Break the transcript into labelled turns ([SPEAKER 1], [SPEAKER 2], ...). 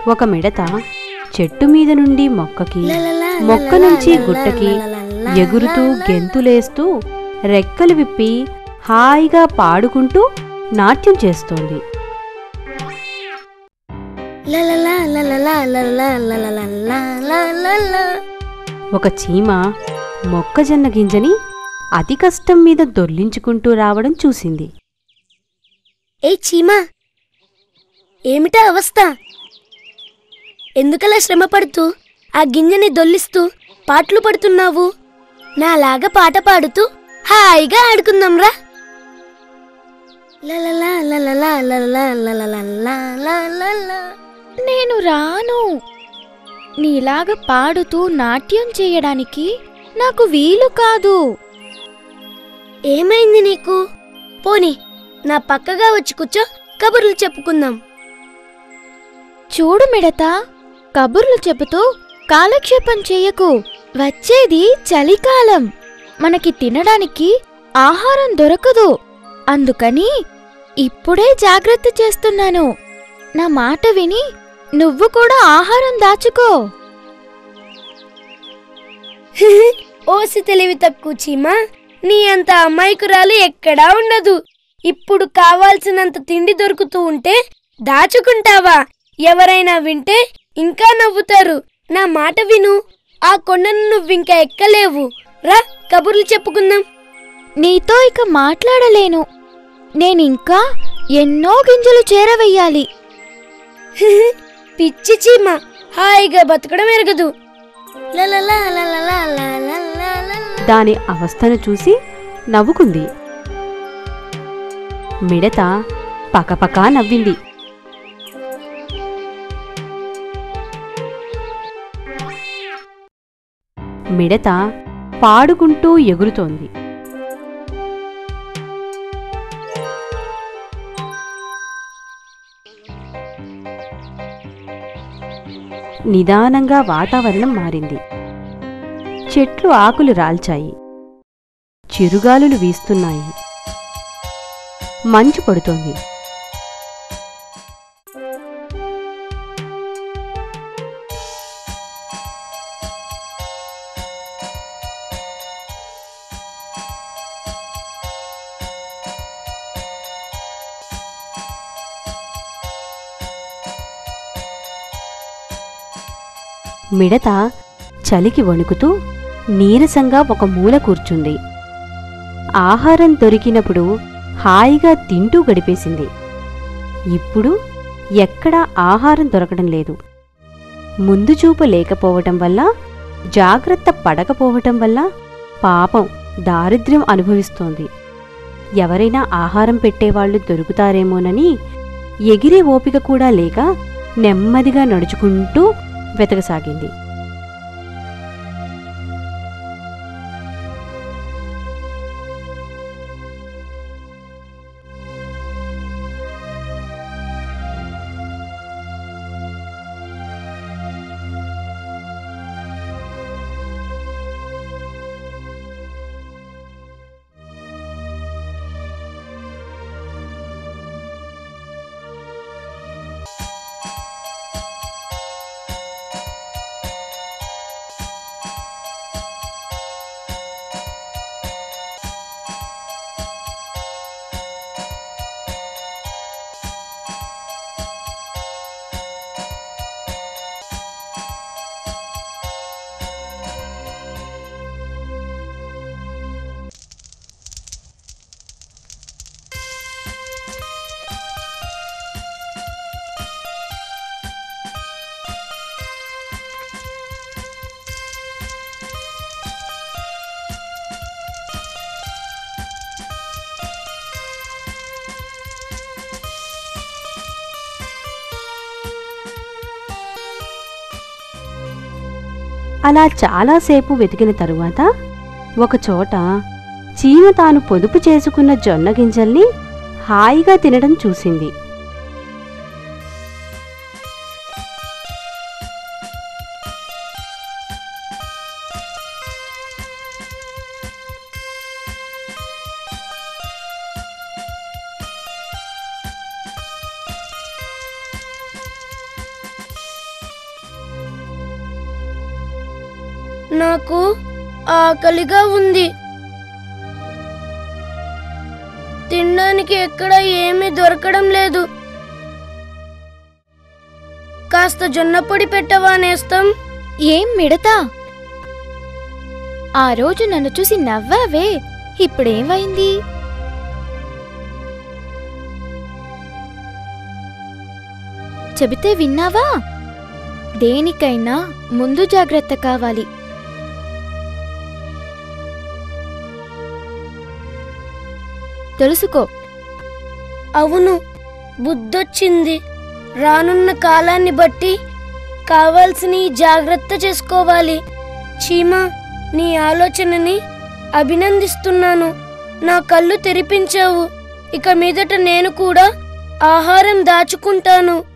[SPEAKER 1] ఒక మిడత చెట్టు మీద నుండి మొక్కకి, మొక్క నుంచి గుట్టకి ఎగురుతూ గెంతులేస్తూ రెక్కలు విప్పి హాయిగా పాడుకుంటూ నాట్యం చేస్తోంది. ఒక చీమ మొక్కజొన్న గింజని అతి కష్టం మీద దొర్లించుకుంటూ రావడం చూసింది.
[SPEAKER 2] ఏ చీమా, ఏమిటా అవస్థ? ఎందుకలా శ్రమపడుతూ ఆ గింజని దొల్లిస్తూ పాటలు పడుతున్నావు? నాలాగా పాట పాడుతూ హాయిగా ఆడుకుందాంరా.
[SPEAKER 3] నేను రాను. నీలాగా పాడుతూ నాట్యం చేయడానికి నాకు వీలు కాదు.
[SPEAKER 2] ఏమైంది నీకు? పోనీ నా పక్కగా వచ్చి కూర్చో, కబుర్లు చెప్పుకుందాం.
[SPEAKER 3] చూడు మిడత, కబుర్లు చెబుతూ కాలక్షేపం చెయ్యకు. వచ్చేది చలికాలం. మనకి తినడానికి ఆహారం దొరకదు. అందుకని ఇప్పుడే జాగ్రత్త చేస్తున్నాను. నా మాట విని నువ్వు కూడా ఆహారం దాచుకో.
[SPEAKER 2] ఓసి తెలివి తక్కువ చీమా, నీ అంత అమాయకురాలు ఎక్కడా ఉండదు. ఇప్పుడు కావాల్సినంత తిండి దొరుకుతూ ఉంటే దాచుకుంటావా? ఎవరైనా వింటే ఇంకా నవ్వుతారు. నా మాట విను. ఆ కొండను నువ్వింకా ఎక్కలేవు. రా, కబుర్లు చెప్పుకుందాం.
[SPEAKER 3] నీతో ఇక మాట్లాడలేను. నేనింకా ఎన్నో గింజలు చేరవెయ్యాలి.
[SPEAKER 2] పిచ్చి చీమ, హాయిగా బతకడం ఎరగదు.
[SPEAKER 1] దాని అవస్థను చూసి నవ్వుకుంది. మిడత పకపకా నవ్వింది. మిడత పాడుకుంటూ ఎగురుతోంది. నిదానంగా వాతావరణం మారింది. చెట్లు ఆకులు రాల్చాయి. చిరుగాలులు వీస్తున్నాయి. మంచు పడుతోంది. మిడత చలికి వణుకుతూ నీరసంగా ఒక మూల కూర్చుంది. ఆహారం దొరికినప్పుడు హాయిగా తింటూ గడిపేసింది. ఇప్పుడు ఎక్కడా ఆహారం దొరకడం లేదు. ముందు చూపు లేకపోవటం వల్ల, జాగ్రత్త పడకపోవటం వల్ల పాపం దారిద్ర్యం అనుభవిస్తోంది. ఎవరైనా ఆహారం పెట్టేవాళ్లు దొరుకుతారేమోనని ఎగిరే ఓపిక కూడా లేక నెమ్మదిగా నడుచుకుంటూ వెతకసాగింది. అలా చాలాసేపు వెతికిన తరువాత ఒకచోట చీమ తాను పొదుపు చేసుకున్న జొన్న గింజల్ని హాయిగా తినడం చూసింది.
[SPEAKER 2] నాకు ఆకలిగా ఉంది. తినడానికి ఎక్కడ ఏమీ దొరకడం లేదు. కాస్త జొన్న పొడి పెట్టవా నేస్తం?
[SPEAKER 3] ఏం మిడతా? ఆ రోజు నన్ను చూసి నవ్వావే, ఇప్పుడేమైంది? చెబితే విన్నావా? దేనికైనా ముందు జాగ్రత్త కావాలి. తెలుసుకో.
[SPEAKER 2] అవును, బుద్ధొచ్చింది. రానున్న కాలాన్ని బట్టి కావాల్సిన జాగ్రత్త చేసుకోవాలి. చీమా, నీ ఆలోచనని అభినందిస్తున్నాను. నా కళ్ళు తెరిపించావు. ఇక మీదట నేను కూడా ఆహారం దాచుకుంటాను.